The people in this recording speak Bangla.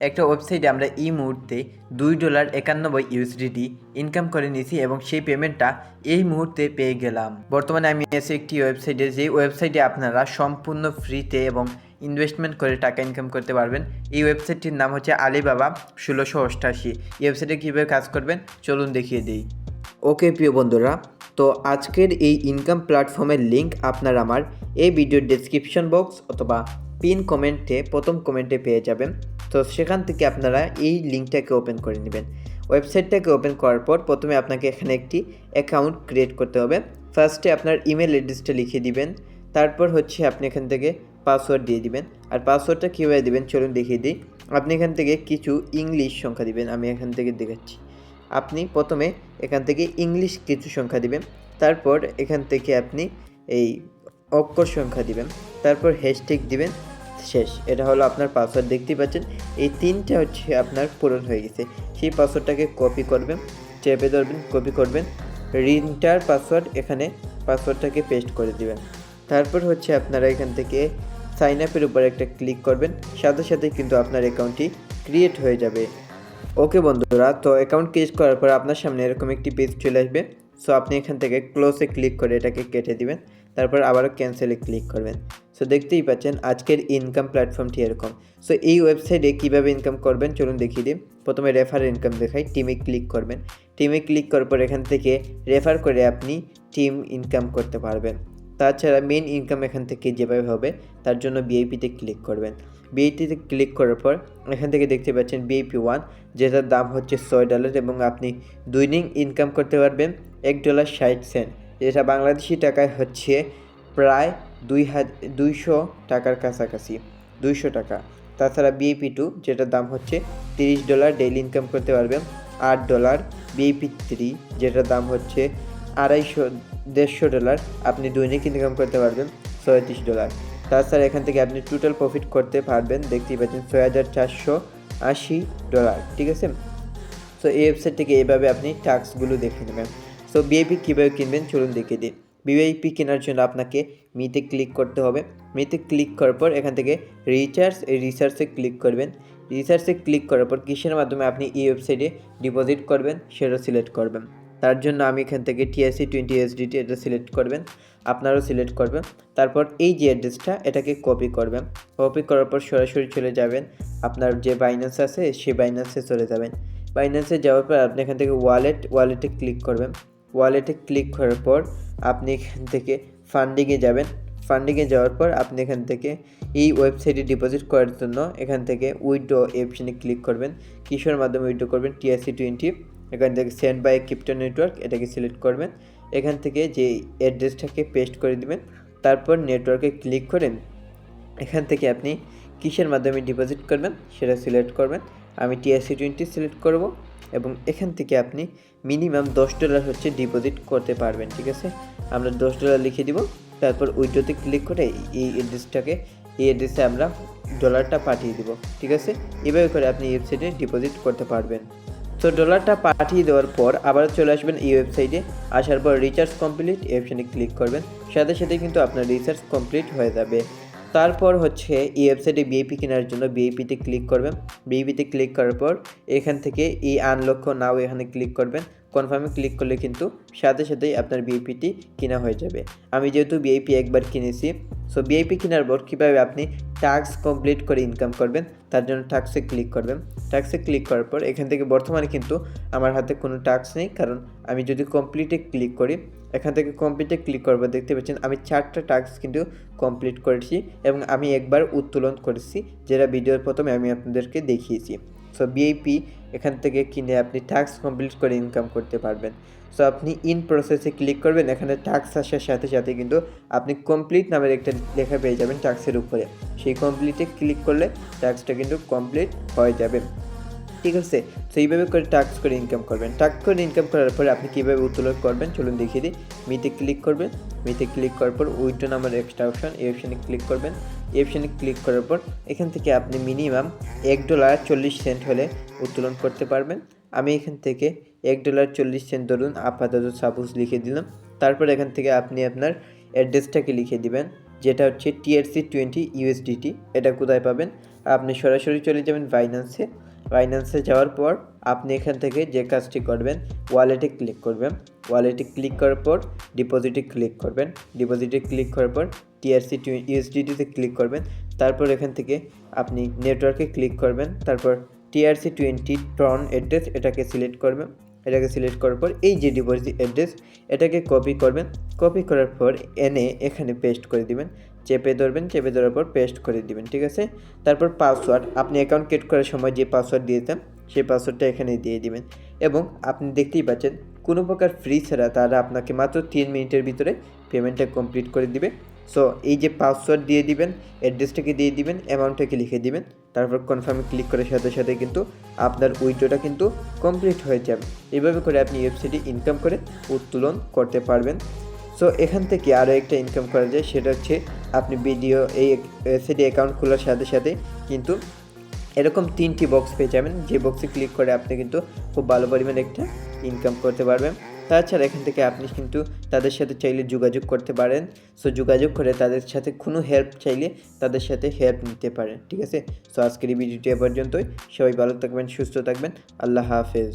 একটা ওয়েবসাইটে আমরা এই মুহূর্তে $2.91 ইনকাম করে নিয়েছি এবং সেই পেমেন্টটা এই মুহূর্তে পেয়ে গেলাম। বর্তমানে আমি আছি একটি ওয়েবসাইটে, যে ওয়েবসাইটে আপনারা সম্পূর্ণ ফ্রিতে এবং ইনভেস্টমেন্ট করে টাকা ইনকাম করতে পারবেন। এই ওয়েবসাইটটির নাম হচ্ছে আলিবাবা 1688। এই ওয়েবসাইটে কীভাবে কাজ করবেন চলুন দেখিয়ে দিই। ওকে প্রিয় বন্ধুরা, তো আজকের এই ইনকাম প্ল্যাটফর্মের লিঙ্ক আপনারা আমার এই ভিডিওর ডেসক্রিপশন বক্স অথবা পিন কমেন্টে প্রথম কমেন্টে পেয়ে যাবেন। তো সেখান থেকে আপনারা এই লিঙ্কটাকে ওপেন করে নেবেন। ওয়েবসাইটটাকে ওপেন করার পর প্রথমে আপনাকে এখানে একটি অ্যাকাউন্ট ক্রিয়েট করতে হবে। ফার্স্টে আপনার ইমেল অ্যাড্রেসটা লিখে দিবেন, তারপর হচ্ছে আপনি এখান থেকে পাসওয়ার্ড দিয়ে দিবেন। আর পাসওয়ার্ডটা কীভাবে দিবেন চলুন দেখিয়ে দিই। আপনি এখান থেকে কিছু ইংলিশ সংখ্যা দিবেন, আমি এখান থেকে দেখাচ্ছি। আপনি প্রথমে এখান থেকে ইংলিশ কিছু সংখ্যা দিবেন, তারপর এখান থেকে আপনি এই অক্ষর সংখ্যা দিবেন, তারপর হ্যাশট্যাগ দিবেন, শেষ। এটা হলো আপনার পাসওয়ার্ড। দেখতেই পাচ্ছেন এই তিনটা হচ্ছে আপনার পূরণ হয়ে গেছে। সেই পাসওয়ার্ডটাকে কপি করবেন, চেপে ধরবেন, কপি করবেন, রিন্টার পাসওয়ার্ড, এখানে পাসওয়ার্ডটাকে পেস্ট করে দিবেন। তারপর হচ্ছে আপনারা এখান থেকে সাইন আপের উপর একটা ক্লিক করবেন, সাথে সাথে কিন্তু আপনার অ্যাকাউন্টটি ক্রিয়েট হয়ে যাবে। ওকে বন্ধুরা, তো অ্যাকাউন্ট ক্রিয়েট করার পর আপনার সামনে এরকম একটি পেজ চলে আসবে। সো আপনি এখান থেকে ক্লোজে ক্লিক করে এটাকে কেটে দিবেন, তারপর আবারও ক্যান্সেলে ক্লিক করবেন। সো দেখতেই পাচ্ছেন আজকের ইনকাম প্ল্যাটফর্মটি এরকম। সো এই ওয়েবসাইটে কীভাবে ইনকাম করবেন চলুন দেখিয়ে দিই। প্রথমে রেফার ইনকাম দেখাই, টিমে ক্লিক করবেন। টিমে ক্লিক করার পর এখান থেকে রেফার করে আপনি টিম ইনকাম করতে পারবেন। তাছাড়া মেন ইনকাম এখান থেকে যেভাবে হবে তার জন্য ভিআইপিতে ক্লিক করবেন। ভিআইপিতে ক্লিক করার পর এখান থেকে দেখতে পাচ্ছেন ভিআইপি 1, যেটার দাম হচ্ছে $6 এবং আপনি দৈনিক ইনকাম করতে পারবেন $1.60, যেটা বাংলাদেশি টাকায় হচ্ছে প্রায় 200 টাকার কাছাকাছি, 200 টাকা। তাছাড়া ভিআইপি 2, যেটার দাম হচ্ছে $30, ডেইলি ইনকাম করতে পারবেন $8। ভিআইপি 3, যেটার দাম হচ্ছে $150, আপনি দৈনিক ইনকাম করতে পারবেন $36। তাছাড়া এখান থেকে আপনি টোটাল প্রফিট করতে পারবেন, দেখতেই পাচ্ছেন $6480, ঠিক আছে। সো এই ওয়েবসাইট থেকে এইভাবে আপনি টাস্কগুলো দেখে নেবেন। সো ভিআইপি কীভাবে কিনবেন চলুন দেখিয়ে দিই। ভিআইপি কেনার জন্য আপনাকে মিতে ক্লিক করতে হবে। মিতে ক্লিক করার পর এখান থেকে রিচার্জ, এই রিচার্জে ক্লিক করবেন। রিচার্জে ক্লিক করার পর কিসের মাধ্যমে আপনি এই ওয়েবসাইটে ডিপোজিট করবেন সেটা সিলেক্ট করবেন। তার জন্য আমি এখান থেকে TRC20 USDT এটা সিলেক্ট করবেন, আপনারাও সিলেক্ট করবেন। তারপর এই যে অ্যাড্রেসটা এটাকে কপি করবেন। কপি করার পর সরাসরি চলে যাবেন আপনার যে বাইন্যান্স আছে সেই বাইন্যান্সে চলে যাবেন। বাইন্যান্সে যাওয়ার পর আপনি এখান থেকে ওয়ালেটে ক্লিক করবেন। ওয়ালেটে ক্লিক করার পর আপনি এখান থেকে ফান্ডিংয়ে যাবেন। ফান্ডিংয়ে যাওয়ার পর আপনি এখান থেকে এই ওয়েবসাইটে ডিপোজিট করার জন্য এখান থেকে উইথড্র অপশনে ক্লিক করবেন। কিসের মাধ্যমে উইথড্র করবেন? TRC20। এখান থেকে সেন্ড বাই ক্রিপ্টো নেটওয়ার্ক এটাকে সিলেক্ট করবেন। এখান থেকে যে অ্যাড্রেসটাকে পেস্ট করে দিবেন, তারপর নেটওয়ার্কে ক্লিক করেন। এখান থেকে আপনি কিসের মাধ্যমে ডিপোজিট করবেন সেটা সিলেক্ট করবেন। আমি TRC20 সিলেক্ট করব এবং এখান থেকে আপনি মিনিমাম $10 হচ্ছে ডিপোজিট করতে পারবেন, ঠিক আছে। আমরা $10 লিখে দিব, তারপর উইথড্রতে ক্লিক করে এই অ্যাড্রেসে আমরা ডলারটা পাঠিয়ে দিব, ঠিক আছে। এভাবে করে আপনি এই ওয়েবসাইটে ডিপোজিট করতে পারবেন। তো ডলারটা পাঠিয়ে দেওয়ার পর আবার চলে আসবেন এই ওয়েবসাইটে। আসার পর রিচার্জ কমপ্লিট এই অপশানে ক্লিক করবেন, সাথে সাথে কিন্তু আপনার রিচার্জ কমপ্লিট হয়ে যাবে। তারপর হচ্ছে এই ওয়েবসাইটে ভিআইপি কেনার জন্য ভিআইপিতে ক্লিক করবেন। ভিআইপিতে ক্লিক করার পর এখান থেকে এই আনলক নাও এখানে ক্লিক করবেন। কনফার্মে ক্লিক করলে কিন্তু সাথে সাথেই আপনার ভিআইপিটি কেনা হয়ে যাবে। আমি যেহেতু ভিআইপি একবার কিনেছি, সো ভিআইপি কেনার পর কীভাবে আপনি টাস্ক কমপ্লিট করে ইনকাম করবেন তার জন্য টাস্কে ক্লিক করবেন। টাস্কে ক্লিক করার পর এখান থেকে বর্তমানে কিন্তু আমার হাতে কোনো টাস্ক নেই, কারণ আমি যদি কমপ্লিটে ক্লিক করি, এখান থেকে কমপ্লিটে ক্লিক করবো, দেখতে পাচ্ছেন আমি 4টা টাস্ক কিন্তু কমপ্লিট করেছি এবং আমি একবার উত্তোলন করেছি, যেটা ভিডিওর প্রথমে আমি আপনাদেরকে দেখিয়েছি। সো ভিআইপি এখান থেকে কিনে আপনি টাস্ক কমপ্লিট করে ইনকাম করতে পারবেন। সো আপনি ইন প্রসেসে ক্লিক করবেন, এখানে টাস্ক আসার সাথে সাথে কিন্তু আপনি কমপ্লিট নামের একটা লেখা পেয়ে যাবেন টাস্কের উপরে। সেই কমপ্লিটে ক্লিক করলে টাস্কটা কিন্তু কমপ্লিট হয়ে যাবে, ঠিক আছে। সো এইভাবে করে টাস্ক করে ইনকাম করবেন। টাস্ক করে ইনকাম করার পরে আপনি কীভাবে উত্তোলন করবেন চলুন দেখিয়ে দিই। মিতে ক্লিক করবেন। মিতে ক্লিক করার পর উইথড্র নামের এক্সট্রা অপশন, এই অপশানে ক্লিক করবেন। এই অপশানে ক্লিক করার পর এখান থেকে আপনি মিনিমাম $1.40 হলে উত্তোলন করতে পারবেন। আমি এখান থেকে $1.40 ধরুন আপাতত সাপোজ লিখে দিলাম। তারপর এখান থেকে আপনি আপনার অ্যাড্রেসটাকে লিখে দিবেন, যেটা হচ্ছে TRC20 USDT। এটা কোথায় পাবেন? আপনি সরাসরি চলে যাবেন বাইন্যান্সে যাওয়ার পর আপনি এখান থেকে যে কাজটি করবেন ওয়ালেটে ক্লিক করবেন। ওয়ালেটে ক্লিক করার পর ডিপোজিটে ক্লিক করবেন। ডিপোজিটে ক্লিক করার পর USDT-তে ক্লিক করবেন। তারপর এখান থেকে আপনি নেটওয়ার্কে ক্লিক করবেন। তারপর TRC20 ট্রন অ্যাড্রেস এটাকে সিলেক্ট করবেন। এটাকে সিলেক্ট করার পর এই যে ডিপোজিট অ্যাড্রেস এটাকে কপি করবেন। কপি করার পর এনে এখানে পেস্ট করে দিবেন। চেপে ধরবেন, চেপে ধরার পর পেস্ট করে দিবেন, ঠিক আছে? তারপর পাসওয়ার্ড আপনি অ্যাকাউন্ট ক্রিয়েট করার সময় যে পাসওয়ার্ড দিয়েছেন সেই পাসওয়ার্ডটা এখানে দিয়ে দিবেন এবং আপনি দেখতেই পাচ্ছেন কোনো প্রকার ফ্রি ছাড়া তারা আপনাকে মাত্র 3 মিনিটের ভিতরে পেমেন্টটা কমপ্লিট করে দিবে। সো এই যে পাসওয়ার্ড দিয়ে দিবেন, অ্যাড্রেসটাকে দিয়ে দিবেন, অ্যামাউন্টটাকে লিখে দিবেন, তারপর কনফার্মে ক্লিক করার সাথে সাথে কিন্তু আপনার উইথড্রটা কিন্তু কমপ্লিট হয়ে যাবে। এইভাবে করে আপনি ওয়েবসাইটে ইনকাম করে উত্তোলন করতে পারবেন। সো এখান থেকে আরও একটা ইনকাম করা যায়, সেটা হচ্ছে আপনি এই ওয়েবসাইটে অ্যাকাউন্ট খোলার সাথে সাথে কিন্তু এরকম 3টি বক্স পেয়ে যাবেন, যে বক্সে ক্লিক করে আপনি কিন্তু খুব ভালো পরিমাণে একটা ইনকাম করতে পারবেন। তাছাড়া এখান থেকে আপনি কিন্তু তাদের সাথে চাইলে যোগাযোগ করতে পারেন। সো যোগাযোগ করে তাদের সাথে কোনো হেল্প চাইলে তাদের সাথে হেল্প নিতে পারেন, ঠিক আছে? সো আজকের এই ভিডিওটি এ পর্যন্তই। সবাই ভালো থাকবেন, সুস্থ থাকবেন। আল্লাহ হাফেজ।